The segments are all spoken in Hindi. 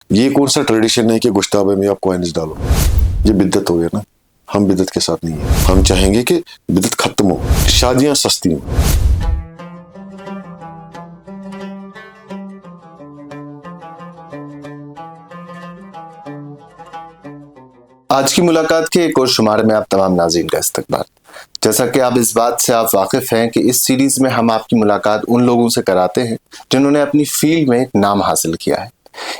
ये कौन सा ट्रेडिशन है कि गुश्ताबे में आप कॉइन्स डालो? ये बिद्दत हो गया ना। हम बिद्दत के साथ नहीं है। हम चाहेंगे कि बिद्दत खत्म हो, शादियां सस्ती हो। आज की मुलाकात के एक और शुमारे में आप तमाम नाज़रीन का इस्तकबाल। जैसा कि आप इस बात से आप वाकिफ़ हैं कि इस सीरीज़ में हम आपकी मुलाकात उन लोगों से कराते हैं जिन्होंने अपनी फील्ड में एक नाम हासिल किया है।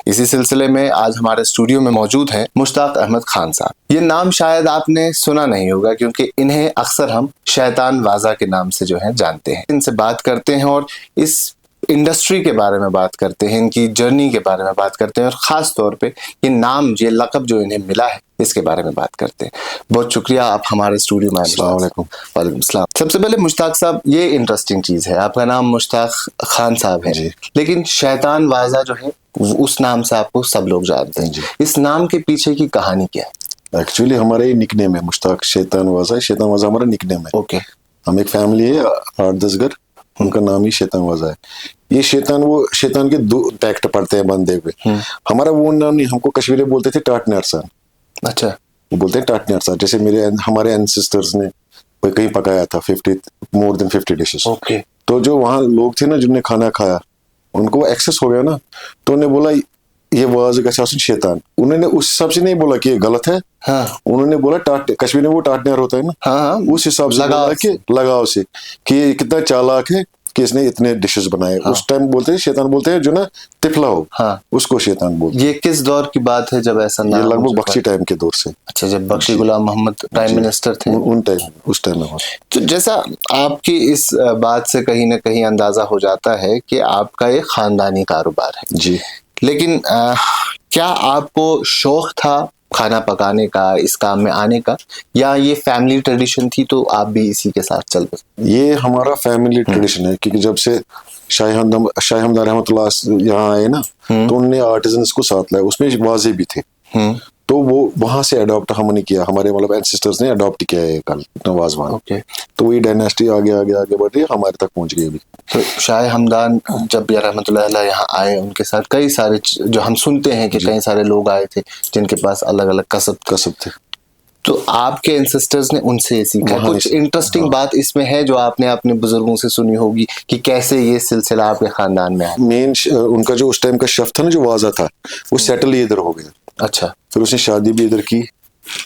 इसी सिलसिले में आज हमारे स्टूडियो में मौजूद हैं मुश्ताक अहमद खान साहब। ये नाम शायद आपने सुना नहीं होगा क्योंकि इन्हें अक्सर हम शैतान वाजा के नाम से जो है जानते हैं। इनसे बात करते हैं और इस इंडस्ट्री के बारे में बात करते हैं, इनकी जर्नी के बारे में बात करते हैं और ख़ास तौर पे ये नाम, ये लक़ब जो इन्हें मिला है इसके बारे में बात करते हैं। बहुत शुक्रिया आप हमारे स्टूडियो में आए। अस्सलाम वालेकुम। वालेकुम सलाम। सबसे पहले मुश्ताक साहब, ये इंटरेस्टिंग चीज़ है, आपका नाम मुश्ताक खान साहब है, लेकिन शैतान वाजा जो है उस नाम से आपको सब लोग जानते हैं। इस नाम के पीछे की कहानी क्या है? एक्चुअली हमारे निकनेम है मुश्ताक शैतान वाजा। शैतान वाजा हमारा निकनेम है। ओके। हम एक फैमिली है 8-10 घर, उनका नाम ही शैतान वाजा है। ये शैतान, वो शैतान के 2 टैक्ट पड़ते हैं बंदे पे। हमारा वो नाम नहीं, हमको कश्मीरी बोलते थे टाट नारसान। अच्छा। वो बोलते हैं टाट नारसान। जैसे हमारे एंसेस्टर्स ने कोई कहीं पकाया था मोर देन 50 डिशेस। ओके। तो जो वहाँ लोग थे ना जिन्होंने खाना खाया, उनको एक्सेस हो गया ना, तो उन्होंने बोला ये वाज का शैतान। उन्होंने उस हिसाब से नहीं बोला कि ये गलत है। हाँ। उन्होंने बोला कश्मीर में वो टाटनेर होता है ना। हाँ। उस हिसाब से लगाव से कि ये कितना चालाक है कि इसने इतने डिशेस बनाए। हाँ। उस टाइम बोलते हैं शैतान, बोलते हैं जो ना तिफला हो। हाँ। उसको शैतान बोलते हैं। ये किस दौर की बात है जब ऐसा नाम? ये लगभग बख्शी टाइम के दौर से। अच्छा, जब बख्शी गुलाम मोहम्मद प्राइम मिनिस्टर थे उस टाइम में। तो जैसा आपकी इस बात से कहीं ना कहीं अंदाजा हो जाता है कि आपका एक खानदानी कारोबार है जी, लेकिन क्या आपको शौक था खाना पकाने का, इस काम में आने का, या ये फैमिली ट्रेडिशन थी तो आप भी इसी के साथ चल पड़े? ये हमारा फैमिली ट्रेडिशन है क्योंकि जब से शाह हमदान रहमतुल्लाह यहाँ आए ना, तो उनने आर्टिजन्स को साथ लाया, उसमें वाजे भी थे। तो वो वहां से अडॉप्ट हमने किया, हमारे मतलब एंसेस्टर्स ने अडॉप्ट किया है कल वाजवान। ओके। तो वही डायनेस्टी आगे आगे आगे बढ़ रही है, हमारे तक पहुंच गई अभी। तो शाह हमदान जब रहमतुल्लाह अलैह यहाँ आए, उनके साथ कई सारे जो हम सुनते हैं कि कई सारे लोग आए थे जिनके पास अलग अलग कसब थे। तो आपके एंसेस्टर्स ने उनसे सीखा। कुछ इंटरेस्टिंग बात इसमें है जो आपने अपने बुजुर्गों से सुनी होगी कि कैसे ये सिलसिला आपके खानदान में आया? मेन उनका जो उस टाइम का शेफ था ना, जो वाजा था, वो सेटल इधर हो गया। अच्छा। फिर उसने शादी भी इधर की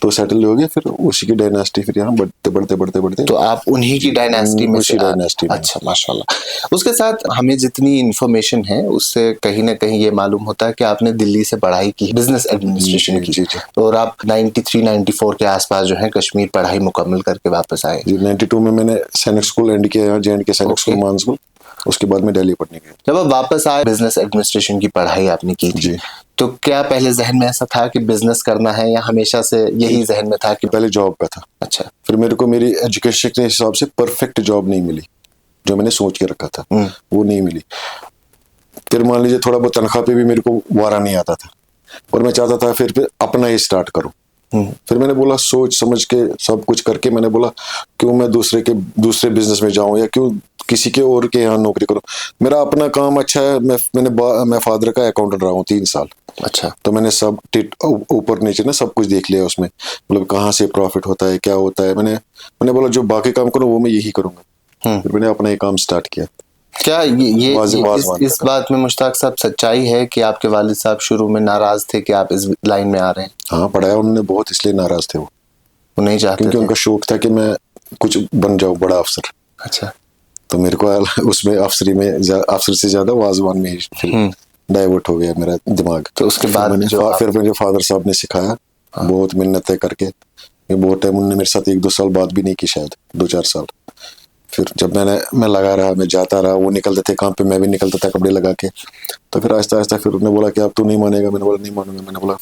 तो सेटल हो गया, फिर उसी की डायनेस्टी फिर यहाँ बढ़ते। तो आप उन्हीं की डायनेस्टी में से? डायनेस्टी में। अच्छा, माशाल्लाह। उसके साथ हमें जितनी इंफॉर्मेशन है उससे कहीं ना कहीं ये मालूम होता है कि आपने दिल्ली से पढ़ाई की, बिजनेस एडमिनिस्ट्रेशन की। जी। और आप 93-94 के आसपास जो है कश्मीर पढ़ाई मुकम्मल करके वापस आए। 92 में मैंने सैनिक स्कूल एंड किया, JNK सैनिक स्कूल मान स्कूल। उसके बाद में दिल्ली पढ़ने गया। जब आप वापस आए, बिजनेस एडमिनिस्ट्रेशन की पढ़ाई आपने की थी, तो क्या पहले जहन में ऐसा था कि बिजनेस करना है, या हमेशा से यही जहन में था कि? पहले जॉब पे था। अच्छा। फिर मेरे को मेरी एजुकेशन के हिसाब से परफेक्ट जॉब नहीं मिली, जो मैंने सोच के रखा था वो नहीं मिली। फिर मान लीजिए थोड़ा बहुत तनख्वाह पे भी मेरे को वारा नहीं आता था, और मैं चाहता था फिर अपना ही स्टार्ट करूं। फिर मैंने बोला, सोच समझ के सब कुछ करके मैंने बोला क्यों मैं दूसरे बिजनेस में जाऊं, या क्यों किसी के और के यहाँ नौकरी करूं। मेरा अपना काम अच्छा है। मैं फादर का अकाउंटेंट रहा हूँ 3 साल। अच्छा। तो मैंने सब ऊपर नीचे ना सब कुछ देख लिया उसमें, मतलब कहाँ से प्रॉफिट होता है, क्या होता है। मैंने बोला जो बाकी काम करूँ वो मैं यही करूंगा। फिर मैंने अपना ही काम स्टार्ट किया। क्या इस बात में मुश्ताक साहब सच्चाई है कि आपके वालिद साहब शुरू में नाराज थे कि आप इस लाइन में आ रहे हैं? हाँ, पढ़ाया उन्होंने बहुत, इसलिए नाराज थे। वो नहीं चाहते क्योंकि उनका शौक था कि मैं कुछ बन जाऊं, बड़ा अफसर। अच्छा। तो मेरे को उसमें अफसर से ज्यादा वाजवान में फिर डाइवर्ट हो गया मेरा दिमाग। तो उसके बाद फिर मुझे फादर साहब ने सिखाया। बहुत मिन्नतें करके, बहुत टाइम उन्होंने मेरे साथ 1-2 साल बात भी नहीं की, शायद 2-4 साल। फिर जब मैं लगा रहा, मैं जाता रहा, वो निकलते थे काम पे, मैं भी निकलता था कपड़े लगा के। तो फिर आहिस्ता आहिस्ता फिर उन्होंने बोला कि अब तू नहीं मानेगा। मैंने बोला नहीं मानूंगा। मैंने बोला,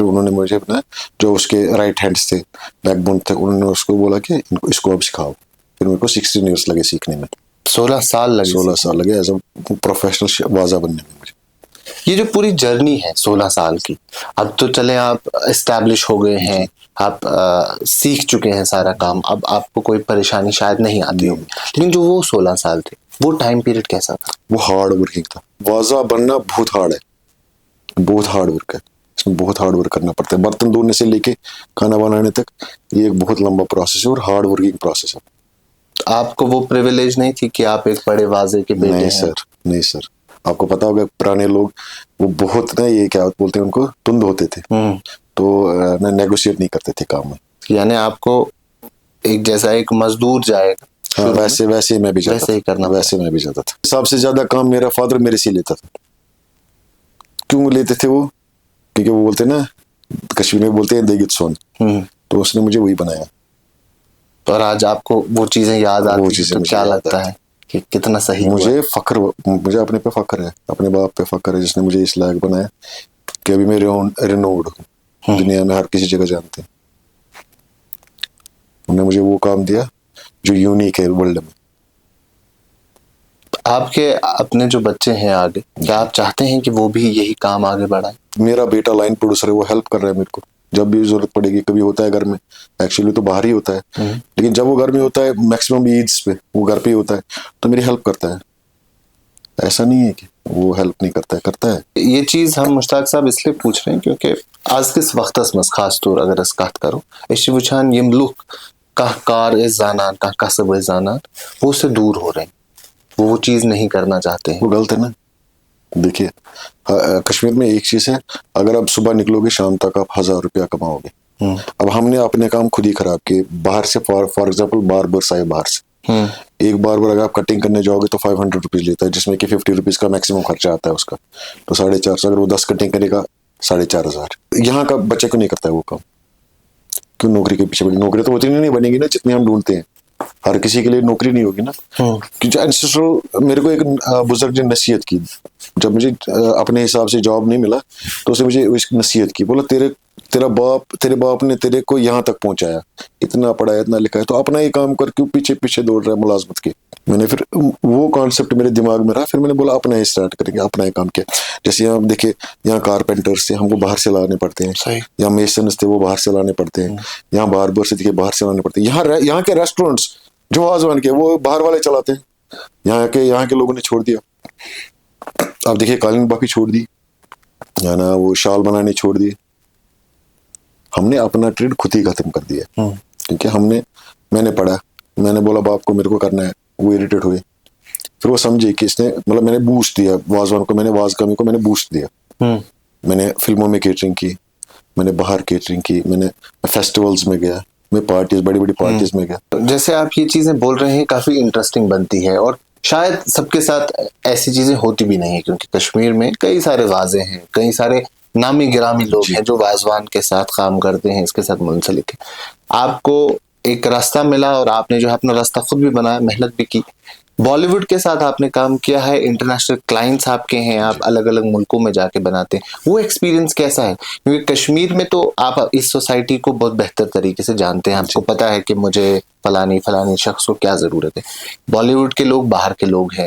उन्होंने मुझे अपना जो उसके राइट हैंड्स थे, बैकबोन थे, उन्होंने उसको बोला कि इसको अब सिखाओ। फिर मेरे को 16 ईयर्स लगे सीखने में। 16 साल लगे एज अ प्रोफेशनल वाजा बनने में मुझे। ये जो पूरी जर्नी है 16 साल की, अब तो चले आप एस्टैब्लिश हो गए हैं, आप सीख चुके हैं सारा काम, अब आपको कोई परेशानी शायद नहीं आती होगी, लेकिन जो वो 16 साल थे, वो टाइम पीरियड कैसा था? वो हार्ड वर्किंग था। वाजा बनना बहुत हार्ड है। बहुत हार्ड वर्क है, इसमें बहुत हार्ड वर्क करना पड़ता है। बर्तन धोने से लेके खाना बनाने तक ये एक बहुत लंबा प्रोसेस है और हार्ड वर्किंग प्रोसेस है। आपको वो प्रिविलेज नहीं थी कि आप एक बड़े वाजे के बेटे नहीं हैं? सर, नहीं सर। आपको पता होगा पुराने लोग वो बहुत ना, ये क्या बोलते हैं उनको, तुंद होते थे, तो ना नेगोशिएट नहीं करते थे काम में। यानी आपको एक जैसा एक मजदूर जाएगा हाँ, वैसे मैं भी जाता वैसे ही करना था, वैसे मैं भी जाता था। सबसे ज्यादा काम मेरा फादर मेरे से लेता था। क्यों लेते थे वो? क्योंकि वो बोलते ना, कश्मीर में बोलते हैं देगित सोन, तो उसने मुझे वही बनाया। और आज आपको वो चीजें याद आती वो हैं चीजें तो मुझे क्या याद लगता आती है कि कितना सही हुआ? मुझे अपने पे फख्र है, अपने बाप पे फख्र है जिसने मुझे इस लायक बनाया कि अभी मैं रिनोव्ड हूँ, दुनिया में हर किसी जगह जानते हैं। उन्होंने मुझे वो काम दिया जो यूनिक है वर्ल्ड में। आपके अपने जो बच्चे हैं आगे, क्या आप चाहते हैं कि वो भी यही काम आगे बढ़ाए? मेरा बेटा लाइन प्रोड्यूसर है, वो हेल्प कर रहा है मेरे को जब भी जरूरत पड़ेगी। कभी होता है घर में, एक्चुअली तो बाहर ही होता है, लेकिन जब वो घर में होता है मैक्सिमम ईद्स पे वो घर पे ही होता है, तो मेरी हेल्प करता है। ऐसा नहीं है कि वो हेल्प नहीं करता है, करता है। ये चीज हम मुश्ताक साहब इसलिए पूछ रहे हैं क्योंकि आज किस वक्तस मस खास तौर अगर इस कत करो इस वुचान यम लुक कह कार जानान कह कसब जानान वो उससे दूर हो रहे हैं, वो चीज नहीं करना चाहते हैं। वो गलत है ना। देखिए, कश्मीर में एक चीज है, अगर आप सुबह निकलोगे शाम तक आप 1000 रुपया कमाओगे। अब हमने अपने काम खुद ही खराब किए। बाहर से फॉर एग्जाम्पल बार्बर आए बाहर से, एक बार्बर अगर आप कटिंग करने जाओगे तो 500 रुपीज लेता है, जिसमें कि 50 रुपीज का मैक्सिमम खर्चा आता है उसका, तो 450। अगर वो 10 कटिंग करेगा 4500। यहाँ का बच्चे को नहीं करता है वो काम। क्यों? नौकरी के पीछे बड़ी, नौकरी तो उतनी नहीं बनेगी ना जितनी हम ढूंढते हैं। हर किसी के लिए नौकरी नहीं होगी ना। क्योंकि एंसेस्ट्रल, मेरे को एक बुजुर्ग ने नसीहत की, जब मुझे अपने हिसाब से जॉब नहीं मिला तो उसने मुझे नसीहत की, बोला तेरे बाप ने तेरे को यहाँ तक पहुंचाया, इतना पढ़ाया इतना लिखा है, तो अपना ही काम कर, क्यों पीछे पीछे दौड़ रहा है मुलाजमत के। मैंने फिर वो कॉन्सेप्ट मेरे दिमाग में रहा, फिर मैंने बोला अपना ही स्टार्ट करेंगे, अपना ही काम किया। जैसे यहाँ देखिए, यहाँ कारपेंटर्स थे, हमको बाहर से लाने पड़ते हैं। यहाँ मेसन्स थे, वो बाहर से लाने पड़ते हैं। यहाँ बार्बर से देखिए बाहर से लाने पड़ते हैं। यहाँ के रेस्टोरेंट्स जो आजवान के, वो बाहर वाले चलाते हैं, यहाँ के लोगों ने छोड़ दिया। अब देखिए कालीन बाकी छोड़ दी, या ना वो शाल बनाने छोड़ दिए। हमने अपना ट्रेड खुद ही खत्म कर दिया, क्योंकि मैंने पढ़ा, मैंने बोला बाप को मेरे को करना है, वो इरिटेट हुए। फिर वो समझे कि इसने, मतलब मैंने बूस्ट दिया वाजवान को, मैंने वाज कमी को मैंने बूस्ट दिया। मैंने फिल्मों में केटरिंग की, मैंने बाहर केटरिंग की, मैंने फेस्टिवल्स में गया, मैं पार्टीज, बड़ी बड़ी पार्टीज में गया। जैसे आप ये चीजें बोल रहे हैं काफी इंटरेस्टिंग बनती है, और शायद सबके साथ ऐसी चीजें होती भी नहीं है, क्योंकि कश्मीर में कई सारे वाजे हैं, कई सारे नामी गिरामी लोग हैं जो वाजवान के साथ काम करते हैं, इसके साथ मुंसलिक है। आपको एक रास्ता मिला और आपने जो है अपना रास्ता खुद भी बनाया, मेहनत भी की। बॉलीवुड के साथ आपने काम किया है, इंटरनेशनल क्लाइंट्स आपके हैं, आप अलग अलग मुल्कों में जाके बनाते हैं। वो एक्सपीरियंस कैसा है? क्योंकि कश्मीर में तो आप इस सोसाइटी को बहुत बेहतर तरीके से जानते हैं, आपको पता है कि मुझे फलानी फलानी शख्स को क्या जरूरत है। बॉलीवुड के लोग बाहर के लोग हैं,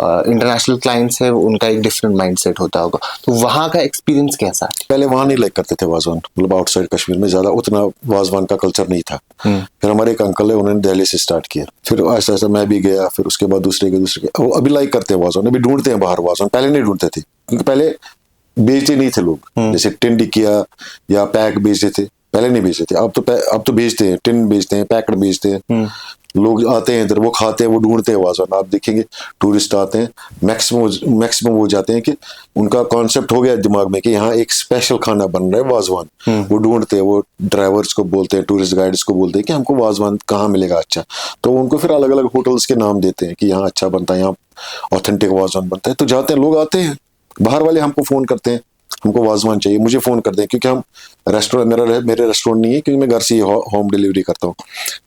इंटरनेशनल क्लाइंट्स है, उनका एक डिफरेंट माइंडसेट होता होगा, तो वहाँ का एक्सपीरियंस कैसा है? पहले वहां नहीं लाइक करते थे वाजवान, मतलब आउटसाइड कश्मीर में ज्यादा उतना वाजवान का कल्चर नहीं था। फिर हमारे एक अंकल है, उन्होंने दिल्ली से स्टार्ट किया, फिर ऐसा ऐसा मैं भी गया, फिर उसके बाद दूसरे के वो अभी लाइक करते हैं वाजवान, अभी ढूंढते हैं बाहर वाजवान। पहले नहीं ढूंढते थे, क्योंकि पहले बेचते नहीं थे लोग, जैसे टिन टिकिया या पैक बेचते थे, पहले नहीं बेचते थे। अब तो बेचते हैं, टिन बेचते हैं, पैकेट बेचते हैं। लोग आते हैं इधर, वो खाते हैं, वो ढूंढते हैं वाजवान। आप देखेंगे टूरिस्ट आते हैं, मैक्सिमम वो जाते हैं कि उनका कॉन्सेप्ट हो गया दिमाग में कि यहाँ एक स्पेशल खाना बन रहा है वाजवान। वो ढूंढते हैं, वो ड्राइवर्स को बोलते हैं, टूरिस्ट गाइड्स को बोलते हैं कि हमको वाजवान कहाँ मिलेगा अच्छा, तो उनको फिर अलग अलग होटल्स के नाम देते हैं कि यहाँ अच्छा बनता है, यहाँ ऑथेंटिक वाजवान बनता है। तो जाते हैं, लोग आते हैं, बाहर वाले हमको फोन करते हैं, हमको वाजवान चाहिए, मुझे फोन करते हैं, क्योंकि हम रेस्टोरेंट, मेरे रेस्टोरेंट नहीं है, क्योंकि मैं घर से ही होम डिलीवरी करता हूँ।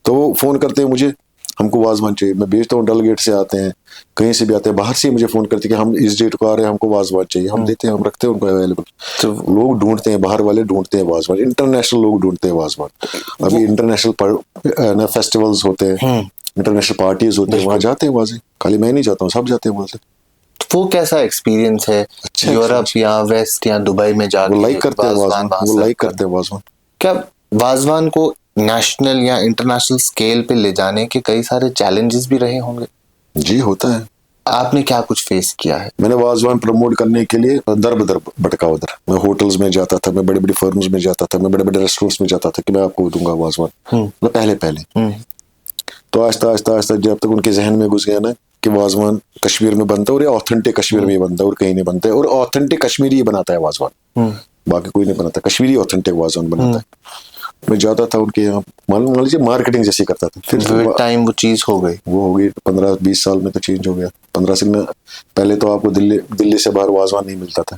तो वो फोन करते हैं मुझे, हमको वाजवान चाहिए, मैं भेजता हूँ। डल गेट से आते हैं, कहीं से भी आते हैं, बाहर से मुझे फोन करते हैं कि हम इस डेट को आ रहे हैं, हमको वाजवान चाहिए, हम देते हैं, हम रखते हैं उनको अवेलेबल। तो लोग ढूंढते हैं, बाहर वाले ढूंढते हैं वाजवान, इंटरनेशनल लोग ढूंढते हैं वाजवान। अभी इंटरनेशनल फेस्टिवल्स होते हैं, इंटरनेशनल पार्टीज होते हैं, वहां जाते हैं वाजे, खाली मैं नहीं जाता हूँ, सब जाते हैं वहां से। वो कैसा एक्सपीरियंस है यूरोप या वेस्ट या दुबई में जाके? वो लाइक करते हैं वाजवान, वो लाइक करते हैं वाजवान। क्या वाजवान को नेशनल या इंटरनेशनल स्केल पे ले जाने के कई सारे चैलेंजेस भी रहे होंगे? जी होता है, आपने क्या कुछ फेस किया है? मैंने वाजवान प्रमोट करने के लिए दर बदर भटका उधर। मैं होटल्स में जाता था, मैं बड़े बड़े फर्म्स में जाता था, मैं बड़े बड़े रेस्टोरेंट्स में जाता था कि मैं आपको दूंगा वाजवान। मतलब पहले तो आहिस्ता आहिस्ता आहिस्ता जब तक उनके जहन में घुस गया ना कि वाजवान कश्मीर में बनता है और ये ऑथेंटिक कश्मीर में ही बनता है और कहीं नहीं बनता है, और ऑथेंटिक कश्मीरी ही बनाता है वाजवान, बाकी कोई नहीं बनाता, कश्मीरी ऑथेंटिक वाजवान बनाता है। मैं जाता था उनके यहाँ, मान लीजिए मार्केटिंग जैसी करता था। फिर टाइम वो चीज हो गई, वो हो गई 15-20 साल में तो चेंज हो गया। 15 साल में पहले तो आपको दिल्ली से बाहर वाजवान नहीं मिलता था।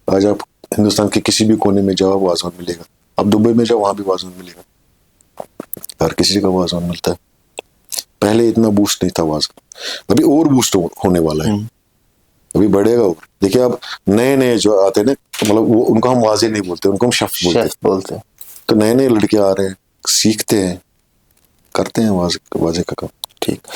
आज आप हिंदुस्तान के किसी भी कोने में जाओ वाजवान मिलेगा। अब दुबई में जाओ वहां भी वाजवान मिलेगा, हर किसी का वाजवान मिलता है। पहले इतना बूस्ट नहीं था वाजवान, अभी और बूस्ट होने वाला है, अभी बढ़ेगा और। देखिए अब नए नए जो आते हैं ना, मतलब वो उनको हम वाजे नहीं बोलते, उनको हम शेफ बोलते हैं। तो नए नए लड़के आ रहे हैं, सीखते हैं, करते हैं वाजे का काम। ठीक।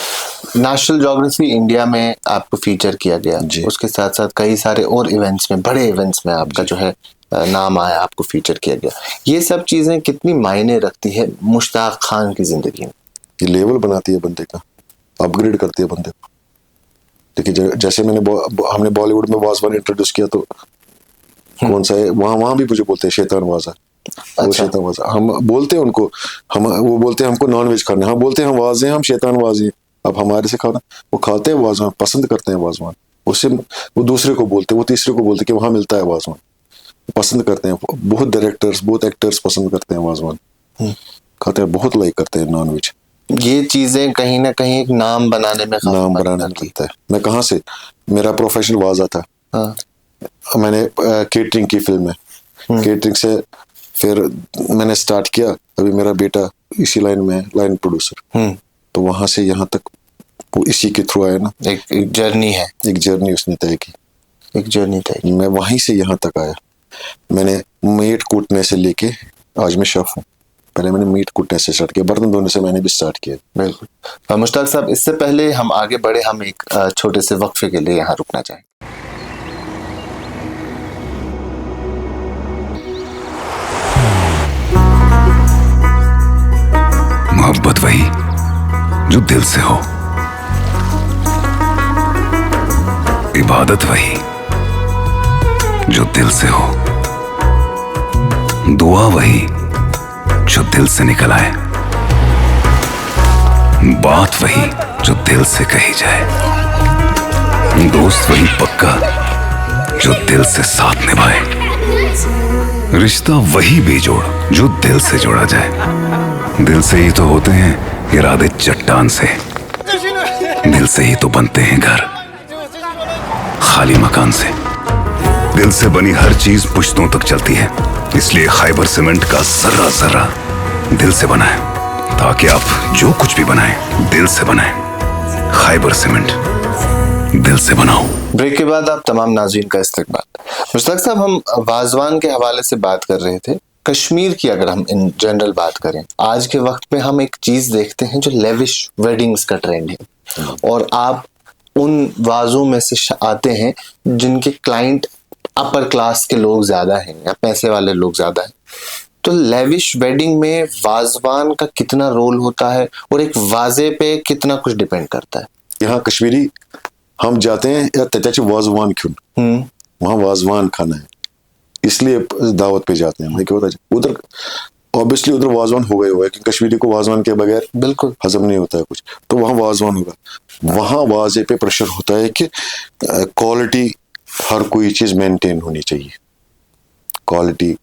नेशनल ज्योग्राफी इंडिया में आपको फीचर किया गया, उसके साथ साथ कई सारे और इवेंट्स में, बड़े इवेंट्स में आपका जो है नाम आया, आपको फीचर किया गया। ये सब चीजें कितनी मायने रखती है मुश्ताक खान की जिंदगी में? ये लेवल बनाती है बंदे का, अपग्रेड करती है बंदे को। देखिए जैसे हमने बॉलीवुड में वाजवान इंट्रोड्यूस किया, तो कौन सा है वहां भी मुझे बोलते हैं शैतान वाजा। वो शैतान वाजा हम बोलते हैं उनको, वो बोलते हैं हमको नॉन वेज खाना, हम बोलते हैं हम वाजे हैं, हम शैतान वाजी हैं। अब हमारे से खाना, वो खाते हैं वाजवान, पसंद करते हैं वाजवान, उससे वो दूसरे को बोलते हैं, वो तीसरे को बोलते हैं कि वहां मिलता है वाजवान, पसंद करते हैं। बहुत डायरेक्टर्स, बहुत एक्टर्स पसंद करते हैं वाजवान, खाते हैं, बहुत लाइक करते हैं नॉन वेज। ये चीजें कहीं ना कहीं एक नाम बनाने में लगता है। मैं कहाँ से, मेरा प्रोफेशन वाजा था। मैंने केटरिंग की फिल्म में, केटरिंग से फिर मैंने स्टार्ट किया। अभी मेरा बेटा इसी लाइन में है, लाइन प्रोड्यूसर। तो वहां से यहाँ तक वो इसी के थ्रू आया ना। एक जर्नी है, एक जर्नी उसने तय की, एक जर्नी तय की। मैं वहीं से यहाँ तक आया। मैंने मीट कूटने से लेके आज मैं शेफ हूँ। पहले मैंने मीट कूटने से स्टार्ट किया, बर्तन धोने से मैंने भी स्टार्ट किया। बिल्कुल। मुश्ताक साहब, इससे पहले हम आगे बढ़े, हम एक छोटे से वक्फे के लिए यहाँ रुकना चाहेंगे। मोहब्बत वही जो दिल से हो, इबादत वही जो दिल से हो, दुआ वही जो दिल से निकल आए, बात वही जो दिल से कही जाए, दोस्त वही पक्का जो दिल से साथ निभाए, रिश्ता वही बेजोड़ जो दिल से जोड़ा जाए। दिल से ही तो होते हैं इरादे चट्टान से, दिल से ही तो बनते हैं घर खाली मकान से। दिल से बनी हर चीज पुश्तों तक चलती है, इसलिए खैबर सीमेंट का जर्रा जर्रा दिल से बना है, ताकि आप जो कुछ भी बनाएं दिल से बनाएं। खैबर सीमेंट, दिल से बनाओ। ब्रेक के बाद आप तमाम नाज़रीन का इस्तकबाल। मुश्ताक साहब, हम वाजवान के हवाले से बात कर रहे थे। कश्मीर की अगर हम इन जनरल बात करें, आज के वक्त पे हम एक चीज देखते हैं जो लेविश वेडिंग्स का ट्रेंड है, और आप उन वाजों में से आते हैं जिनके क्लाइंट अपर क्लास के लोग ज्यादा हैं या पैसे वाले लोग ज्यादा हैं। तो लेविश वेडिंग में वाजवान का कितना रोल होता है और एक वाजे पे कितना कुछ डिपेंड करता है? यहाँ कश्मीरी हम जाते हैं या त्याची वाजवान क्यों, वहाँ वाजवान खाना है इसलिए दावत पे जाते हैं। क्या होता है उधर, ऑब्वियसली उधर वाजवान हो गए हुआ है कि कश्मीरी को वाजवान के बगैर बिल्कुल हजम नहीं होता है कुछ, तो वहाँ वाजवान होगा। वहाँ वाजे पे प्रेशर होता है कि क्वालिटी, हर कोई चीज मेंटेन होनी चाहिए। क्वालिटी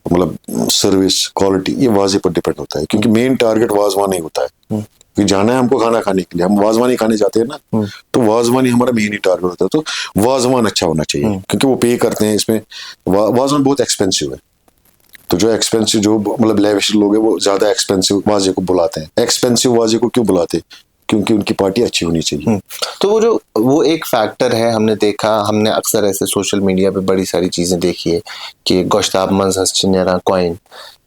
मतलब सर्विस क्वालिटी, ये वाजे पर डिपेंड होता है, क्योंकि मेन टारगेट वाजवान ही होता है। कि जाना है हमको खाना खाने के लिए, हम वाजवान ही खाने जाते हैं ना, तो वाजवान ही हमारा मेन ही टारगेट होता है। तो वाजवान अच्छा होना चाहिए, क्योंकि वो पे करते हैं इसमें। वाजवान बहुत एक्सपेंसिव है, तो जो एक्सपेंसिव, जो मतलब लेविश लोग हैं, वो ज्यादा एक्सपेंसिव वाजे को बुलाते हैं। एक्सपेंसिव वाजे को क्यों बुलाते हैं? क्योंकि उनकी पार्टी अच्छी होनी चाहिए। तो वो एक फैक्टर है। हमने देखा, हमने अक्सर ऐसे सोशल मीडिया पे बड़ी सारी चीजें देखी है कि गोश्ताब मंजर कॉइन,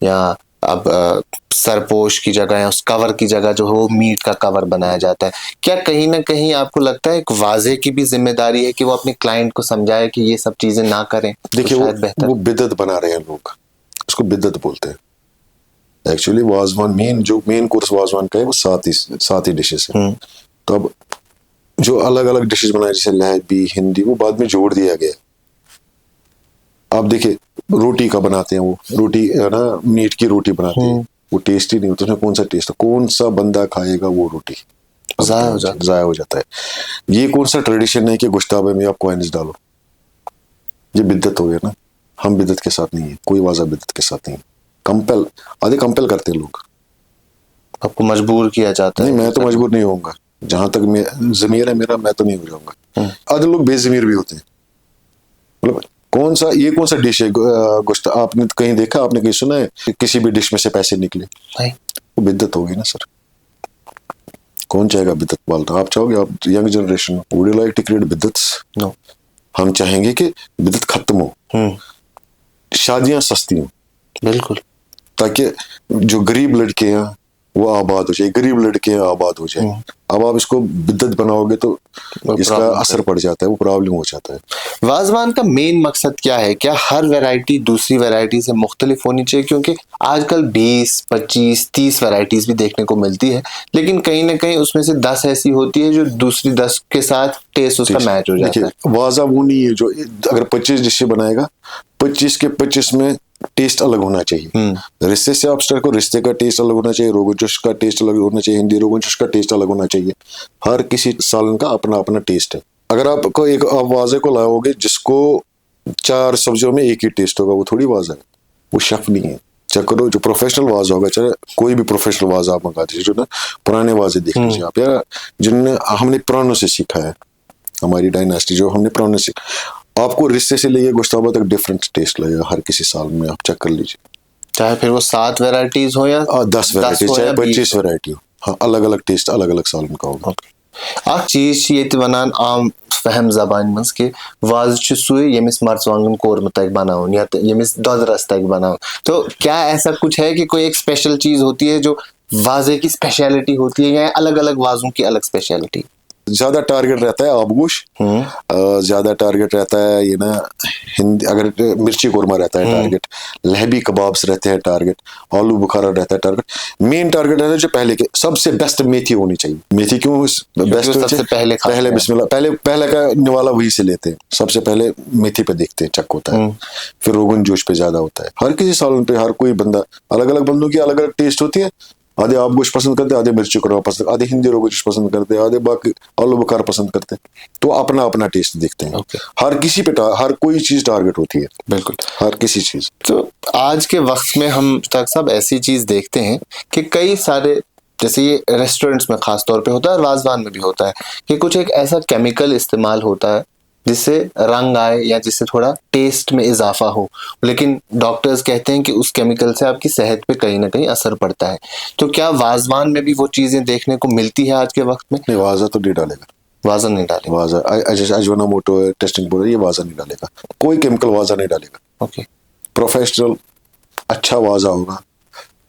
या अब सरपोश की जगह या उस कवर की जगह जो है वो मीट का कवर बनाया जाता है। क्या कहीं ना कहीं आपको लगता है एक वाजे की भी जिम्मेदारी है कि वो अपने क्लाइंट को समझाए कि ये सब चीजें ना करें? देखिए वो बिदत बना रहे हैं लोग, उसको बिदत बोलते हैं। Actually wazwan, main course wazwan का है वो 7 ही डिशेस है। तो अब जो अलग अलग डिशेस बनाए जैसे लहबी, हिंदी, वो बाद में जोड़ दिया गया। आप देखिए रोटी का बनाते हैं, वो रोटी है ना, मीट की रोटी बनाते हैं, वो टेस्टी नहीं होता, उसमें कौन सा टेस्ट है, कौन सा बंदा खाएगा वो रोटी, जाया हो जाता है। ये कौन सा ट्रेडिशन है कि गुश्ताबे में आप कॉइन्स डालो, ये बिद्दत हो गया ना। हम बिद्दत के साथ नहीं है, कोई वाजा बिद्दत के साथ नहीं है। कंपेल, आधे कंपेल करते हैं लोग, आपको मजबूर किया जाता है। नहीं मैं तो मजबूर नहीं होऊंगा, जहां तक जमीर है मेरा, मैं तो नहीं हो जाऊंगा। आधे लोग बेजमीर भी होते हैं, मतलब कौन सा, ये कौन सा डिश है गोश्त, आपने कहीं देखा, आपने कहीं सुना है कि किसी भी डिश में से पैसे निकले? नहीं। वो बिद्दत होगी ना सर, कौन चाहेगा बिद्दत पालना? आप चाहोगे, आप young generation, would you like to create बिद्दत्स? नो। हम चाहेंगे कि बिद्दत खत्म हो, शादियां सस्ती हो, बिल्कुल, ताकि जो गरीब लड़के हैं वो आबाद हो जाए, गरीब लड़के आबाद हो जाए। अब आप इसको बिद्दत बनाओगे तो इसका असर पड़ जाता है, वो प्रॉब्लम हो जाता है। वाजवान का मेन मकसद क्या है? क्या हर वैरायटी दूसरी वैरायटी से मुख्तलिफ होनी चाहिए? क्योंकि आजकल 20, 25, 30 वैरायटीज भी देखने को मिलती है, लेकिन कहीं ना कहीं उसमें से 10 ऐसी होती है जो दूसरी 10 के साथ टेस्ट उसका मैच हो जाता है। वाजा वो नहीं है जो अगर 25 डिशें बनाएगा, 25 के 25 में टेस्ट अलग होना चाहिए। रिश्ते से आप स्टार्ट करो, रिश्ते का टेस्ट अलग होना चाहिए, रोगन जोश का टेस्ट अलग होना चाहिए, हिंदी रोगन जोश का टेस्ट अलग होना चाहिए। हर किसी सालन का अपना अपना टेस्ट है। अगर आपको एक आप वाजे को लाओगे जिसको 4 सब्जियों में एक ही टेस्ट होगा, वो थोड़ी वाजा है, वो शेफ नहीं है। चेक करो, जो प्रोफेशनल वाजा होगा, चाहे कोई भी प्रोफेशनल वाजा आप मंगा दीजिए, जो ना पुराने वाजे देख लीजिए आप, या जिनने हमने पुरानों से सीखा है, हमारी डायनास्टी जो हमने पुराने से, आपको रिश्ते से लेके गोश्ताबा तक डिफरेंट टेस्ट लगेगा हर किसी साल में, आप चेक कर लीजिए। चाहे फिर वो 7 वैरायटीज हो या 10 वैरायटी, चाहे 25 वैरायटी हो, हाँ, अलग अलग टेस्ट अलग अलग साल का होगा। Ak चीज ये वनान आम फहम जबान मज के वाज सुई यमिस मर्चवांगन कोरमा तक बनाओ या यमिस ददरस तक बनाओ, तो क्या ऐसा कुछ है कि कोई एक स्पेशल चीज होती है जो वाजे की स्पेशलिटी होती है, या अलग अलग वाजों की अलग स्पेशलिटी? ज्यादा टारगेट रहता है आबगोश, ज्यादा टारगेट रहता है ये ना हिंदी, अगर मिर्ची कोरमा रहता है टारगेट, लहबी कबाब्स रहते हैं टारगेट, आलू बुखारा रहता है टारगेट। मेन टारगेट रहता है जो पहले के सबसे बेस्ट मेथी होनी चाहिए। मेथी क्यों बेस्ट? सबसे पहले बिस्मिल्लाह, पहले का निवाला वही से लेते हैं, सबसे पहले मेथी पे देखते हैं, चक होता है, फिर रोगन जोश पे ज्यादा होता है। हर किसी सालन पे हर कोई बंदा, अलग अलग बंदों की अलग अलग टेस्ट होती है। आधे आप गोश्त पसंद करते, आधे मिर्ची कोरमा पसंद, आधे हिंदी रोगन जोश पसंद करते, आधे बाकी आलू बुखार पसंद करते, तो अपना अपना टेस्ट देखते हैं। हर किसी पे हर कोई चीज टारगेट होती है, बिल्कुल हर किसी चीज। तो आज के वक्त में हम तक सब ऐसी चीज देखते हैं कि कई सारे, जैसे ये रेस्टोरेंट्स में खास तौर पे होता है और वाजवान में भी होता है, कि कुछ एक ऐसा केमिकल इस्तेमाल होता है जिससे रंग आए या जिससे थोड़ा टेस्ट में इजाफा हो, लेकिन डॉक्टर्स कहते हैं कि उस केमिकल से आपकी सेहत पे कहीं ना कहीं असर पड़ता है। तो क्या वाजवान में भी वो चीजें देखने को मिलती है आज के वक्त में? नहीं, वाजा तो नहीं डालेगा, वाजा नहीं डालेगा, वाजा अजवानामोटो टेस्टिंग पाउडर, ये वाजा नहीं डालेगा, कोई केमिकल वाजा नहीं डालेगा। ओके, प्रोफेशनल अच्छा वाजा होगा,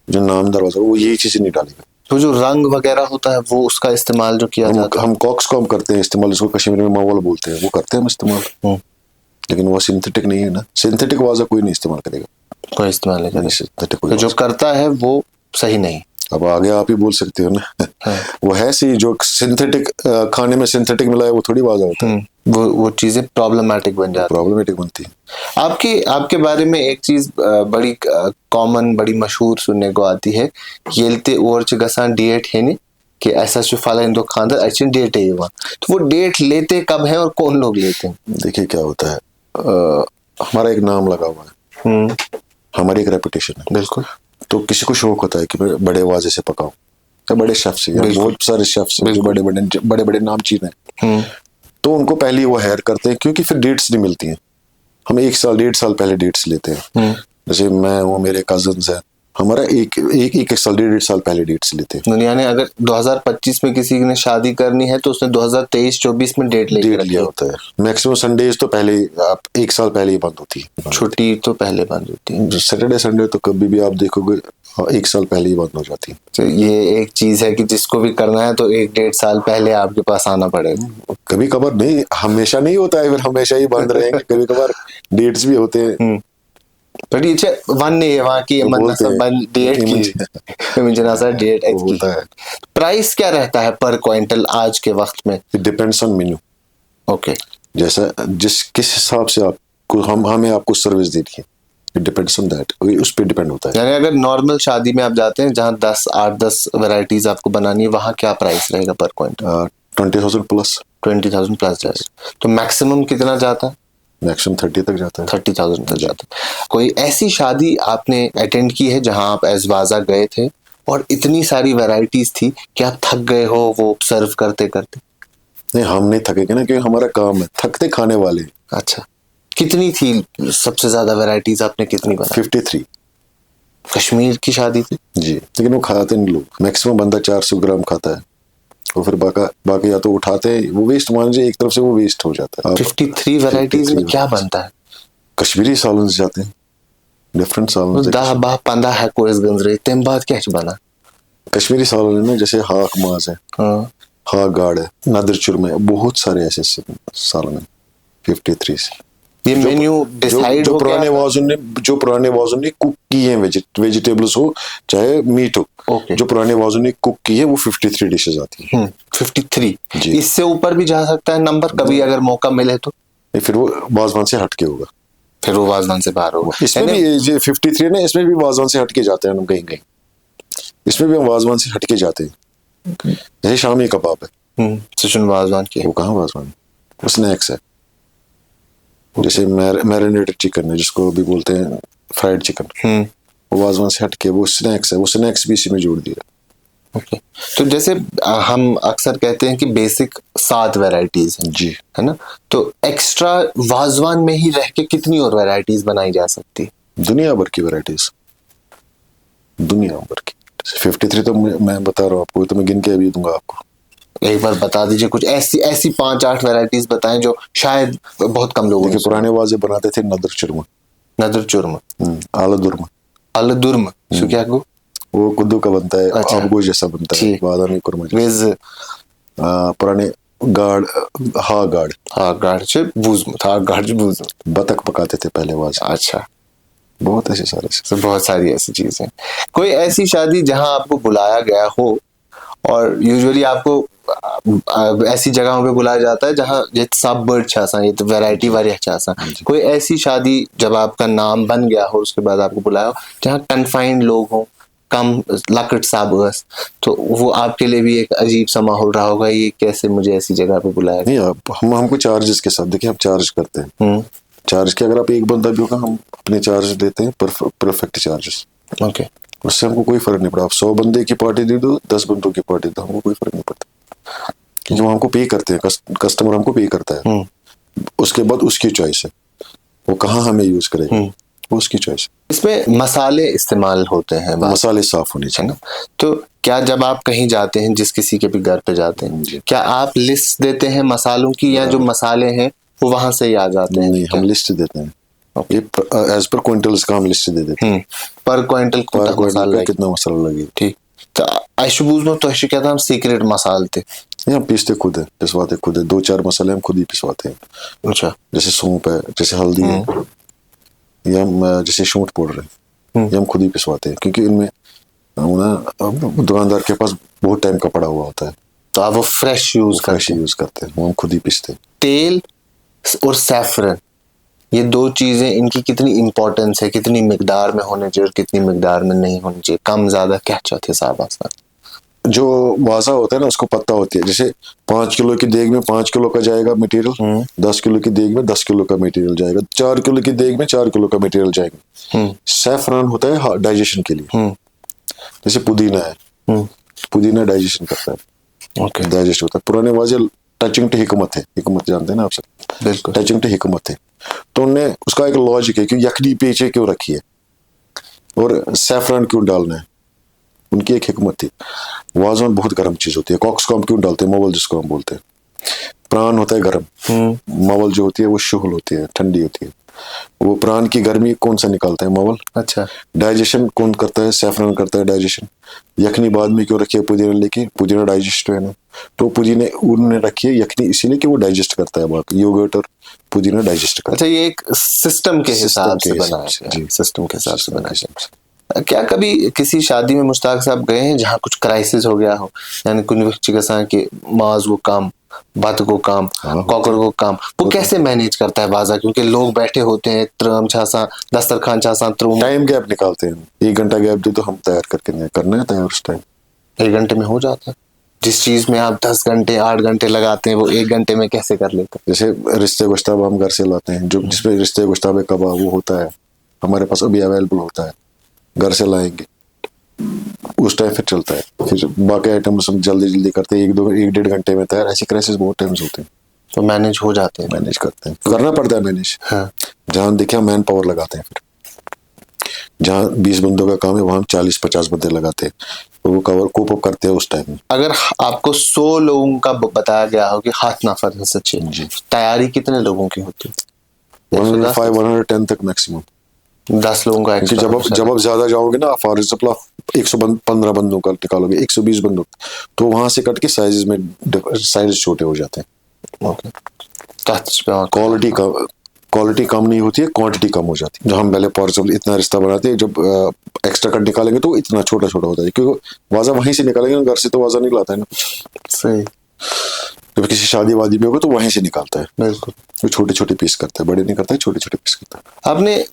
जो नामदार वाजा, वो यही चीज नहीं डालेगा। तो जो रंग वगैरह होता है वो उसका इस्तेमाल जो किया जाता है, हम कॉक्स को हम करते हैं इस्तेमाल, इसको कश्मीर में मावल बोलते हैं, वो करते हैं हम इस्तेमाल, लेकिन वो सिंथेटिक नहीं है ना। सिंथेटिक वाजा कोई नहीं इस्तेमाल करेगा, कोई इस्तेमाल नहीं करेगा। सिंथेटिक तो जो करता है वो सही नहीं। अब आगे आप ही बोल सकते हो ना, वो है सी जो सिंथेटिक खाने में सिंथेटिक मिला है, वो थोड़ी वाजा होता है, वो चीजें प्रॉब्लमेटिक बन जाती, प्रॉब्लमेटिक बनती है। आपके बारे में एक चीज बड़ी कॉमन, बड़ी मशहूर सुनने को आती है, येलते ओरच गसान डेट है नहीं कि ऐसा शुफाला इंदो खानदार अच्छी डेट है वहाँ, तो वो डेट लेते कब है और कौन लोग लेते हैं? देखिए क्या होता है, हमारा एक नाम लगा हुआ है, हमारी एक रेपुटेशन है, बिल्कुल। तो किसी को शौक होता है कि मैं बड़े वाजे से पकाऊं, या बड़े शेफ से, बहुत सारे शेफ से जो बड़े बड़े नामचीन हैं, तो उनको पहले ही वो हायर करते हैं, क्योंकि फिर डेट्स नहीं मिलती हैं। हम 1 साल 1.5 साल पहले डेट्स लेते हैं, जैसे मैं हूँ, मेरे कजन्स हैं, हमारा एक साल 1.5 साल पहले डेट्स लेते हैं। दुनिया ने अगर 2025 में किसी ने शादी करनी है तो उसने 2023-24 में डेट लिया होता है। मैक्सिमम संडेज तो पहले आप 1 साल पहले ही बंद होती है, छुट्टी तो पहले बंद होती है, सैटरडे संडे तो कभी भी आप देखोगे 1 साल पहले ही बंद हो जाती है। तो ये एक चीज है कि जिसको भी करना है तो 1-1.5 साल पहले आपके पास आना पड़ेगा। कभी कभार नहीं, हमेशा नहीं होता है, फिर हमेशा ही बंद रहेंगे, कभी कभार डेट्स भी होते हैं, पर ये वन है वहाँ की बोलते हैं, डेट की मुझे सर डेट वो होता है। प्राइस क्या रहता है पर क्विंटल आज के वक्त में? It depends on menu. Okay, जैसा किस हिसाब से आपको हमें आपको सर्विस देनी है, इट डिपेंड्स ऑन दैट, उस पर डिपेंड होता है। यानी अगर नॉर्मल शादी में आप जाते हैं जहाँ 8-10 वैरायटीज आपको बनानी है, वहाँ क्या प्राइस रहेगा पर क्विंटल? 20,000 प्लस। 20,000 प्लस जाएगा। तो मैक्सिमम कितना जाता है? मैक्सिमम 30 तक जाता है। 30,000 तक जाता है। कोई ऐसी शादी आपने अटेंड की है जहाँ आप एज वाजा गए थे और इतनी सारी वैरायटीज थी कि आप थक गए हो वो सर्व करते करते? नहीं, हम नहीं थकेंगे ना, क्योंकि हमारा काम है, थकते खाने वाले। अच्छा, कितनी थी सबसे ज्यादा वैरायटीज आपने कितनी बनाई? 53। कश्मीर की शादी थी जी, लेकिन वो खाते नहीं लोग, मैक्सिमम बंदा 400 ग्राम खाता है, वो फिर बाकी या तो उठाते हैं, वो वेस्ट मान लीजिए एक तरफ से वो वेस्ट हो जाता है। 53 वैरायटीज में क्या बनता है? कश्मीरी सालन से जाते हैं, डिफरेंट सालन। 10-15 है कोर्स गंजरे तेम बात क्या बना? कश्मीरी सालन है ना, जैसे हाक माज है, हाक गाड़ है, नादर चुरम है, बहुत सारे ऐसे सालन है 53 से। ये मेन्यू डिसाइड जो पुराने वाजुन ने कुक की है, वेजिटेबल्स हो चाहे मीट हो, Okay. जो पुराने वाजुन ने कुक की है वो 53 डिशेज आती है। 53 जी। इससे ऊपर भी जा सकता है नंबर कभी अगर मौका मिले तो? फिर वो वाजवान से हटके होगा, फिर वो वाजवान से बाहर होगा। इसमें भी ये 53 ना, इसमें भी वाजवान से हटके जाते हैं हम कहीं कहीं, इसमें भी हम वाजवान से हटके जाते हैं। जैसे शामी कबाब है, सिशन वाजवान की वो कहाँ वाजवान है, वो स्नैक्स है। जैसे मैरिनेटेड चिकन है, जिसको भी बोलते हैं फ्राइड चिकन, वो वाजवान से हटके वो स्नैक्स है, वो स्नैक्स भी इसी में जोड़ दिया। ओके, तो जैसे हम अक्सर कहते हैं कि बेसिक 7 वैरायटीज हैं जी, है ना, तो एक्स्ट्रा वाजवान में ही रह के कितनी और वैरायटीज बनाई जा सकती है? दुनिया भर की वैरायटीज, दुनिया भर की। 53 तो मैं बता रहा हूँ आपको, तो मैं गिन के अभी दूंगा आपको। एक बार बता दीजिए कुछ ऐसी 5-8 वैरायटीज बताएं जो शायद बहुत कम लोगों ने। पुराने वाजे बनाते थे नदर चुरमा, नदर चुरमा, आलदुर्मा, अलदुर्म सो क्या को वो कद्दू का बनता है, अच्छा। आबगोश जैसा बनता है, बादामी कुरमा जैसा। वेज पुराने गाड़, हा गाड़, बतख पकाते थे पहले वाज। अच्छा, बहुत ऐसे सारे तो बहुत सारी ऐसी चीजें। कोई ऐसी शादी जहां आपको बुलाया गया हो, और यूजुअली आपको ऐसी जगहों पे बुलाया जाता है जहां ये सब बर्ड छासा, ये तो वैरायटी वाली छासा। कोई ऐसी शादी जब आपका नाम बन गया हो उसके बाद आपको बुलाया हो जहां कन्फाइंड लोग हो, कम लकट साहब बस, तो वो आपके लिए भी एक अजीब सा माहौल रहा होगा, ये कैसे मुझे ऐसी जगह पे बुलाया? नहीं, हमको चार्जेस के साथ, देखिए हम चार्ज करते हैं, चार्ज के अगर आप एक बंदा भी होगा हम अपने चार्ज देते हैं, परफेक्ट चार्जेस। ओके, उससे हमको कोई फर्क नहीं पड़ा, आप 100 बंदे की पार्टी दे दो, 10 बंदों की पार्टी दो, हमको कोई फर्क नहीं पड़ता, क्योंकि वो हमको पे करते हैं, कस्टमर हमको पे करता है। उसके बाद उसकी चॉइस है, वो कहाँ हमें यूज करेगा, वो उसकी चॉइस है। इसमें मसाले इस्तेमाल होते हैं, मसाले साफ होने चाहिए ना, तो क्या जब आप कहीं जाते हैं, जिस किसी के भी घर पे जाते हैं, क्या आप लिस्ट देते हैं मसालों की, या जो मसाले हैं वो वहां से ही आ जाते हैं? नहीं, हम लिस्ट देते हैं, ये एज पर क्विंटल्स का हम लिस्ट दे देते हैं, पर क्विंटल कितना मसाला लगे। ठीक, तो आशुबूज में तो ऐसे कहता हम सीक्रेट मसाले थे, हम पीसते खुद है, पिसवाते खुद है, 2-4 मसाले हम खुद ही पिसवाते हैं। अच्छा, जैसे सौंफ है, जैसे हल्दी है, या हम जैसे शूट पाउडर है, ये हम खुद ही पिसवाते हैं, क्योंकि इनमें दुकानदार के पास बहुत टाइम का पड़ा हुआ होता है, तो आप वो फ्रेश यूज करते हैं, वो हम खुद ही पिसते हैं। तेल और सैफरन, ये 2 चीजें, इनकी कितनी इंपॉर्टेंस है, कितनी मिकदार में होने चाहिए और कितनी मिकदार में नहीं होनी चाहिए, कम ज्यादा क्या चाहते साहब? आसान जो वाजा होता है ना, उसको पता होती है, जैसे 5 किलो की देग में 5 किलो का जाएगा मटेरियल, 10 किलो की देग में 10 किलो का मटेरियल जाएगा, 4 किलो की देग में 4 किलो का मटेरियल जाएगा। सैफरान होता है डाइजेशन के लिए, जैसे पुदीना है, पुदीना डाइजेशन करता है, ओके, डाइजेस्ट होता है। पुराने वाजे टचिंग टू हिकमत है, हिकमत जानते हैं ना आप सब, बिल्कुल, टचिंग टू हिकमत है, तो उनने उसका एक लॉजिक है कि यखनी पीछे क्यों रखी है और सैफरान क्यों डालना है, उनकी एक हिकमत थी। वाजवान बहुत गर्म चीज होती है, कॉक्स को हम क्यों डालते हैं, मवल जिसको हम बोलते हैं, प्राण होता है गर्म, मवल जो होती है वो शुगल होती है, ठंडी होती है, वो प्राण की गर्मी कौन सा निकालता है? मवल। अच्छा, डाइजेशन कौन करता है? सैफरन करता है डाइजेशन। यखनी बाद में क्यों रखी है पुदीना लेके? पुदीना डाइजेस्ट है ना, तो पुदीने उन्होंने रखी है यखनी इसीलिए कि वो डाइजेस्ट करता है, बाकी योगर्ट और पुदीना डाइजेस्ट करता अच्छा, ये एक सिस्टम के हिसाब से हिसाब बनाया से, गया है, जी। सिस्टम के हिसाब से है बनाया गया है। क्या कभी किसी शादी में मुश्ताक साहब गए हैं जहाँ कुछ क्राइसिस हो गया हो, यानी कुछ कि माज वो काम, बात को काम, हाँ, कॉकर को काम, वो कैसे मैनेज करता है बाजा? क्योंकि लोग बैठे होते हैं, त्रम छासा दस्तरखान छासा त्रुम, टाइम गैप निकालते हैं, 1 घंटा गैप दे तो हम तैयार करके नहीं करना है तैयार उस टाइम। 1 घंटे में हो जाता है। जिस चीज में आप 10 घंटे 8 घंटे लगाते हैं वो 1 घंटे में कैसे कर लेते हैं? जैसे रिश्ते गोश्ताब हम घर से लाते हैं, जो जिसमें रिश्ते गोश्ताब कबाब वो होता है हमारे पास अभी अवेलेबल होता है, घर से लाएंगे उस टाइम फिर चलता है। फिर बाकी आइटम हम जल्दी जल्दी करते हैं, 1-1.5 घंटे में तैयार। ऐसी क्राइसिस बहुत टाइम्स होते हैं, तो मैनेज हो जाते हैं। मैनेज करते हैं, करना पड़ता है मैनेज। हाँ। जहाँ देखा मैन पावर लगाते हैं, फिर जहाँ 20 बंदों का काम है वहाँ हम 40-50 बंदे लगाते हैं, तो वो कवर कोप अप करते हैं उस टाइम में। अगर आपको 100 लोगों का बताया गया हो कि हाथ ना फर्ज सच्चे, जी। तैयारी कितने लोगों की होती है? 105-110 तक मैक्सिमम। 10 लोगों का क्योंकि एक्स्ट्रा। जब आप ज्यादा जाओगे ना, फॉर एग्जाम्पल आप 115 बंदों का निकालोगे, 120 बंदों, तो वहां से कट के साइजेस में साइज छोटे हो जाते हैं। ओके, क्वालिटी कम नहीं होती है, क्वांटिटी कम हो जाती है। जो हम पहले फॉर एग्जाम्पल इतना रिश्ता बनाते हैं, जब एक्स्ट्रा कट निकालेंगे तो इतना छोटा छोटा होता है, क्योंकि वाजा वहीं से निकालेंगे ना, घर से तो वाजा नहीं लाता है ना कुछ। सही, जब किसी शादी वादी में होगा तो वहीं से निकालता है, बिल्कुल। वो छोटे छोटे पीस करता है, बड़े नहीं करता है, छोटे छोटे पीस करता है। आपने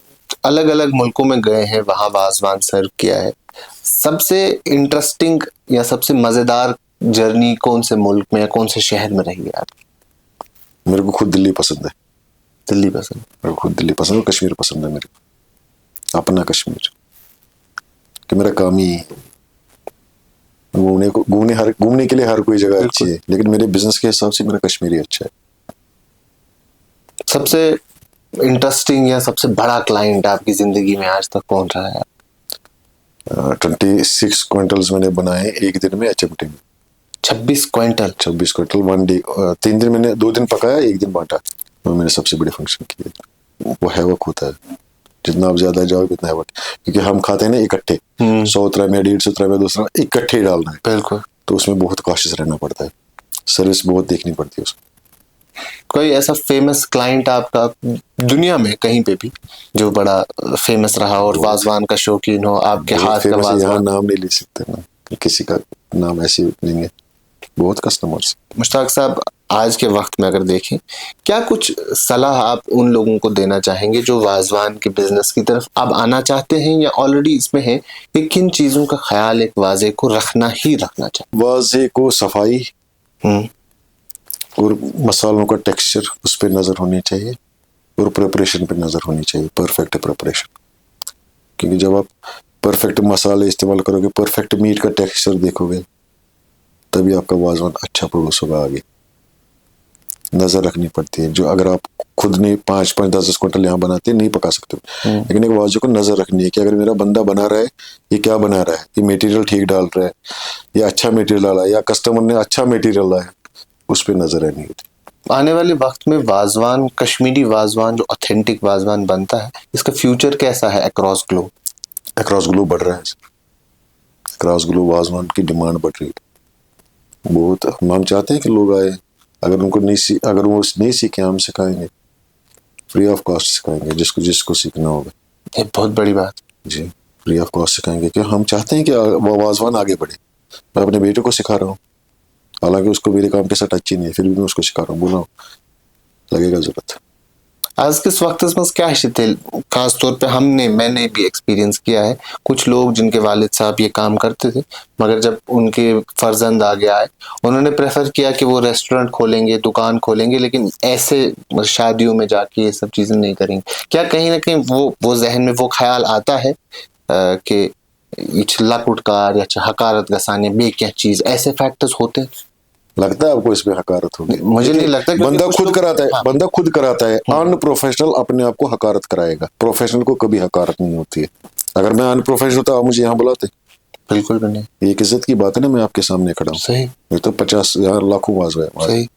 अलग अलग मुल्कों में गए हैं, वहां वाजवान सर्व किया है, सबसे इंटरेस्टिंग या सबसे मजेदार जर्नी कौन से मुल्क में या कौन से शहर में रही है आपकी? मेरे को खुद दिल्ली पसंद है। दिल्ली पसंद? मेरे को खुद दिल्ली पसंद है, कश्मीर पसंद है मेरे को, अपना कश्मीर, कि मेरा काम ही घूमने के लिए हर कोई जगह अच्छी है, लेकिन मेरे बिजनेस के हिसाब से मेरा कश्मीर ही अच्छा है। सबसे इंटरेस्टिंग या सबसे बड़ा क्लाइंट आपकी जिंदगी में आज तक कौन रहा है? 26 क्विंटल्स मैंने बनाए एक दिन में HMT में। 26 क्विंटल? 26 क्विंटल 1 डे, 3 दिन मैंने, 2 दिन पकाया, 1 दिन बांटा, वो मैंने सबसे बड़े फंक्शन किए। वो हैवक होता है, जितना आप ज्यादा जाओ उतना हैवक, क्योंकि हम खाते हैं ना इकट्ठे, 100 उतरा में 150 उतरा में 200 इकट्ठे ही डालना है, बिल्कुल। तो उसमें बहुत कॉशियस रहना पड़ता है, सर्विस बहुत देखनी पड़ती है उसमें। कोई ऐसा फेमस क्लाइंट आपका दुनिया में कहीं पे भी जो बड़ा फेमस रहा और वाजवान का शौकीन हो, आपके हाथ का यहाँ वाजवान? नाम नहीं ले सकते ना, किसी का नाम ऐसे नहीं है, बहुत कस्टमर्स। मुश्ताक साहब, आज के वक्त में अगर देखें, क्या कुछ सलाह आप उन लोगों को देना चाहेंगे जो वाजवान के बिजनेस की तरफ अब आना चाहते हैं या ऑलरेडी इसमें है, कि किन चीजों का ख्याल एक वाजे को रखना ही रखना चाहिए? वाजे को सफाई हम्म, और मसालों का टेक्सचर, उस पर नजर होनी चाहिए, और प्रिपरेशन पे नजर होनी चाहिए, परफेक्ट प्रिपरेशन। क्योंकि जब आप परफेक्ट मसाले इस्तेमाल करोगे, परफेक्ट मीट का टेक्सचर देखोगे, तभी आपका वाजवान अच्छा प्रोड्यूस होगा। आगे नजर रखनी पड़ती है, जो अगर आप खुद नहीं 5-5, 10-10 क्विंटल यहाँ बनाते नहीं पका सकते हो, लेकिन एक वाजे को नजर रखनी है कि अगर मेरा बंदा बना रहा है, ये क्या बना रहा है, ये मटेरियल ठीक डाल रहा है, या अच्छा मटेरियल डाला है, या कस्टमर ने अच्छा मटेरियल लाया, उस पर नजर रहनी होती। आने वाले वक्त में वाजवान, कश्मीरी वाजवान जो ऑथेंटिक वाजवान बनता है, इसका फ्यूचर कैसा है अक्रॉस ग्लोब? अक्रॉस ग्लोब बढ़ रहा है, अक्रॉस ग्लोब वाजवान की डिमांड बढ़ रही है बहुत। हम चाहते हैं कि लोग आए, अगर उनको अगर वो नहीं सीखे, हम सिखाएंगे, फ्री ऑफ कॉस्ट सिखाएंगे, जिसको सीखना होगा। ये बहुत बड़ी बात जी, फ्री ऑफ कॉस्ट सिखाएंगे, क्योंकि हम चाहते हैं कि वो वाजवान आगे बढ़े। मैं अपने बेटे को सिखा रहा हूँ, हालांकि उसको मेरे काम के साथ अच्छी नहीं है, फिर भी मैं उसको सिखा रहा हूँ, बोला लगेगा जरूरत। आज के वक्त में क्या है, खास तौर पे मैंने भी एक्सपीरियंस किया है, कुछ लोग जिनके वालिद साहब ये काम करते थे, मगर जब उनके फर्जंद आ गया है, उन्होंने प्रेफर किया कि वो रेस्टोरेंट खोलेंगे, दुकान खोलेंगे, लेकिन ऐसे शादियों में जाके ये सब चीजें नहीं करेंगे। क्या कहीं ना कहीं वो जहन में वो ख्याल आता है कि लकुटकार या हकारत गसाने बे क्या चीज, ऐसे फैक्टर्स होते हैं? लगता है आपको इसमें हकारत होगी? मुझे नहीं लगता, बंदा खुद कराता है, हाँ। बंदा खुद कराता है। अनप्रोफेशनल अपने आप को हकारत कराएगा, प्रोफेशनल को कभी हकारत नहीं होती है। अगर मैं अनप्रोफेशनल होता, आप मुझे यहाँ बुलाते? बिल्कुल भी नहीं। ये एक इज्जत की बात है ना, मैं आपके सामने खड़ा हूँ। सही। ये तो 50,000 लाखों वाज है, सही।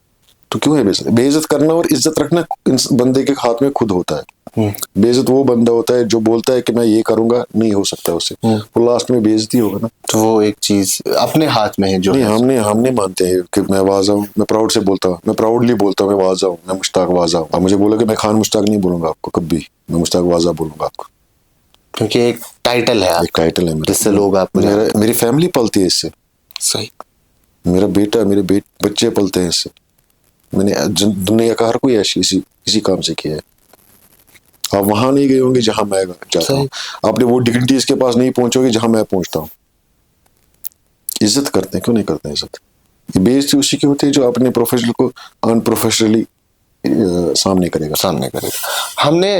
तो क्यों है बेइज्जत? बेइज्जत करना और इज्जत रखना बंदे के हाथ में खुद होता है। बेइज्जत वो बंदा होता है जो बोलता है कि मैं ये करूंगा, नहीं हो सकता उससे, वो लास्ट में बेइज्जती होगा ना। तो वो एक चीज अपने हाथ में है जो नहीं, है। हम नहीं मानते हैं कि मैं वाजा हूँ, मैं प्राउड से बोलता हूँ, मैं प्राउडली बोलता हूँ मैं वाजा हूँ, मैं मुश्ताक वाजा हूँ। आप मुझे बोलो कि मैं खान मुश्ताक नहीं बोलूंगा आपको कभी, मैं मुश्ताक वाजा बोलूंगा आपको, क्योंकि एक टाइटल है एक टाइटल है मेरा, जिससे लोग आपको मेरी फैमिली पलती है इससे, सही। मेरा बेटा, मेरे बच्चे पलते हैं इससे। मैंने दुनिया का हर कोई ऐसी इसी काम से किया है। आप वहां नहीं गए होंगे जहां मैं जाता हूँ, आपने वो डिग्निटीज के पास नहीं पहुंचोगे जहां मैं पहुंचता हूँ। इज्जत करते हैं, क्यों नहीं करते हैं इज्जत? ये बेइज्जती उसी की होती है जो अपने प्रोफेशनल को अनप्रोफेशनली सामने करेगा। हमने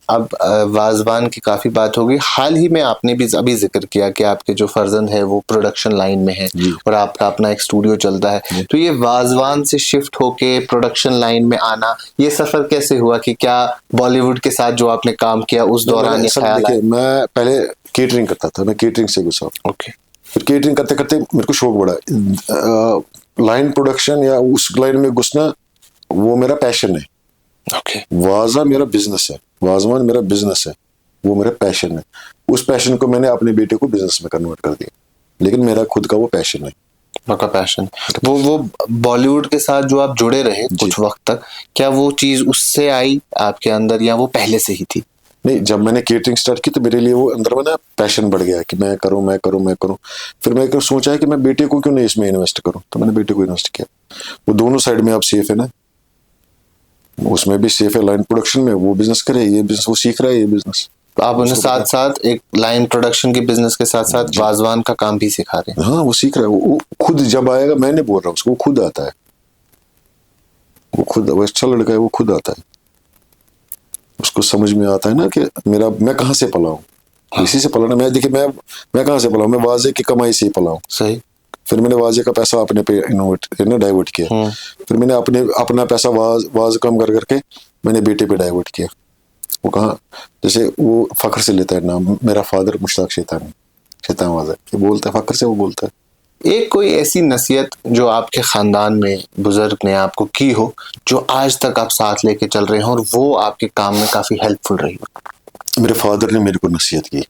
अब वाजवान की काफी बात होगी। हाल ही में आपने भी अभी जिक्र किया कि आपके जो फर्जंद है वो प्रोडक्शन लाइन में है और आपका अपना एक स्टूडियो चलता है। तो ये वाजवान से शिफ्ट होके प्रोडक्शन लाइन में आना, ये सफर कैसे हुआ? कि क्या बॉलीवुड के साथ जो आपने काम किया उस दौरान ये ख्याल आया? मैं पहले केटरिंग करता था, मैं केटरिंग से घुसा। ओके। फिर केटरिंग करते करते मेरे को शौक बढ़ा, लाइन प्रोडक्शन या उस लाइन में घुसना वो मेरा पैशन है। ओके। वाजा मेरा बिजनेस है, वाजवान मेरा बिजनेस है, वो मेरा पैशन है। उस पैशन को मैंने अपने बेटे को बिजनेस में कन्वर्ट कर दिया, लेकिन मेरा खुद का वो पैशन है। आपका पैशन वो बॉलीवुड के साथ जो आप जुड़े रहे कुछ वक्त तक, क्या वो चीज उससे आई आपके अंदर या वो पहले से ही थी? नहीं, जब मैंने केटरिंग स्टार्ट की तो मेरे लिए वो अंदर में ना पैशन बढ़ गया कि मैं करूं। फिर मैं सोचा है कि मैं बेटे को क्यों नहीं इसमें इन्वेस्ट करूं, तो मैंने बेटे को इन्वेस्ट किया। वो दोनों साइड में आप सेफ है ना, उसमें भी सेफ है, लाइन प्रोडक्शन में वो बिजनेस करे, ये बिजनेस वो सीख रहा है, ये बिजनेस। तो आप उन्हें साथ साथ एक लाइन प्रोडक्शन के बिजनेस के साथ साथ वाजवान का काम भी सिखा रहे हैं? हाँ, वो सीख रहा है, वो खुद जब आएगा, मैं नहीं बोल रहा उसको, वो खुद आता है, वो अच्छा लड़का है, वो खुद आता है। उसको समझ में आता है ना कि मैं कहाँ से पला हूँ। इसी से पला ना, मैं देखिए मैं कहाँ से पला हूँ, मैं वाजे की कमाई से ही पला हूँ। सही। फिर मैंने वाजे का पैसा अपने पे डाइवर्ट किया। फिर मैंने अपना पैसा वाज कम कर करके मैंने बेटे पे डाइवर्ट किया। वो कहाँ, जैसे वो फख्र से लेता है नाम, मेरा फादर मुश्ताक शैतान वाजा, ये बोलता है फख्र से, वो बोलता है। एक कोई ऐसी नसीहत जो आपके खानदान में बुजुर्ग ने आपको की हो, जो आज तक आप साथ लेके चल रहे हो और वो आपके काम में काफी हेल्पफुल रही हो? मेरे फादर ने मेरे को नसीहत की,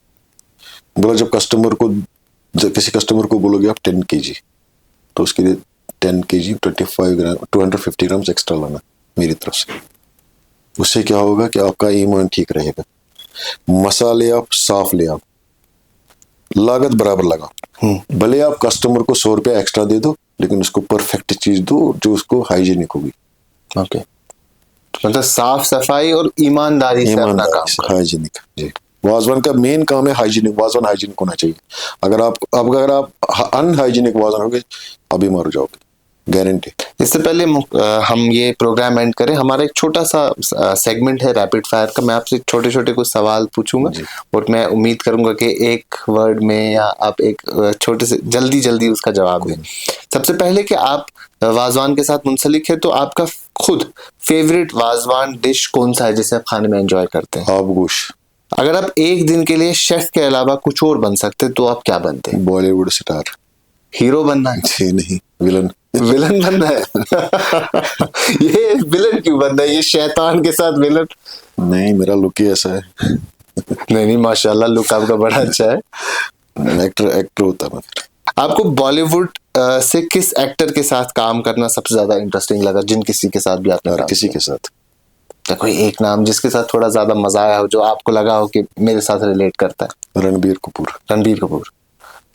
बोला जब किसी कस्टमर को बोलोगे आप 10 kg, तो उसके लिए 10 kg 25 ग्राम 250 ग्राम एक्स्ट्रा लाना मेरी तरफ से। उससे क्या होगा कि आपका ईमान ठीक रहेगा। मसाले आप साफ ले आओ, लागत बराबर लगाओ। भले आप कस्टमर को 100 रुपया एक्स्ट्रा दे दो, लेकिन उसको परफेक्ट चीज दो जो उसको हाइजीनिक होगी। ओके। मतलब साफ सफाई और ईमानदारी से अपना काम करो। हाइजीनिक जी, वाजवान का मेन काम है हाइजीनिक। वाजवान हाइजीनिक होना चाहिए। अगर आप अनहाइजीनिक वाजवान होगे, अभी मार जाओगे, गारंटी। इससे पहले हम ये प्रोग्राम एंड करें, हमारा एक छोटा सा सेगमेंट है रैपिड फायर का। मैं आपसे छोटे छोटे कुछ सवाल पूछूंगा और मैं उम्मीद करूंगा कि एक वर्ड में या आप एक छोटे से जल्दी उसका जवाब दें। सबसे पहले कि आप वाजवान के साथ मुंसलिक है, तो आपका खुद फेवरेट वाजवान डिश कौन सा है जिसे आप खाने में एंजॉय करते हैं? आबगोश। अगर आप एक दिन के लिए शेफ के अलावा कुछ और बन सकते तो आप क्या बनते हैं? बॉलीवुड स्टार। हीरो बनना है? जी नहीं, विलन बनना है। ये विलन क्यों बनना है? ये शैतान के साथ विलन? नहीं, मेरा लुक ही ऐसा है। नहीं, माशाल्लाह लुक आपका बड़ा अच्छा है। एक्टर होता मैं। आपको बॉलीवुड से किस एक्टर के साथ काम करना सबसे ज्यादा इंटरेस्टिंग लगा? जिन किसी के साथ भी आपने काम किसी किया? के साथ। या कोई एक नाम जिसके साथ थोड़ा ज्यादा मजा आया हो, जो आपको लगा हो कि मेरे साथ रिलेट करता है? रणबीर कपूर।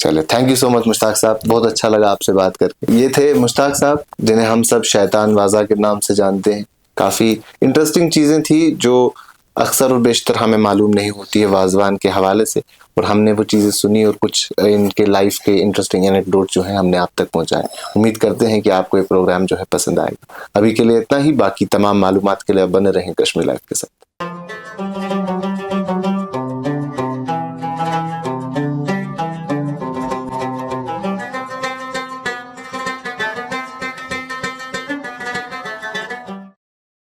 चले, thank you so much Mushtaq साहब, बहुत अच्छा लगा आपसे बात करके। ये थे मुश्ताक साहब, जिन्हें हम सब शैतान वाजा के नाम से जानते हैं। काफी इंटरेस्टिंग चीजें थी जो अक्सर और बेशतर हमें मालूम नहीं होती है वाजवान के हवाले से, और हमने वो चीजें सुनी और कुछ इनके लाइफ के इंटरेस्टिंग एनेक्डोट जो है हमने आप तक पहुंचाए। उम्मीद करते हैं कि आपको ये प्रोग्राम जो है पसंद आएगा। अभी के लिए इतना ही, बाकी तमाम मालूमात के लिए बने रहें कश्मीर लाइफ के साथ।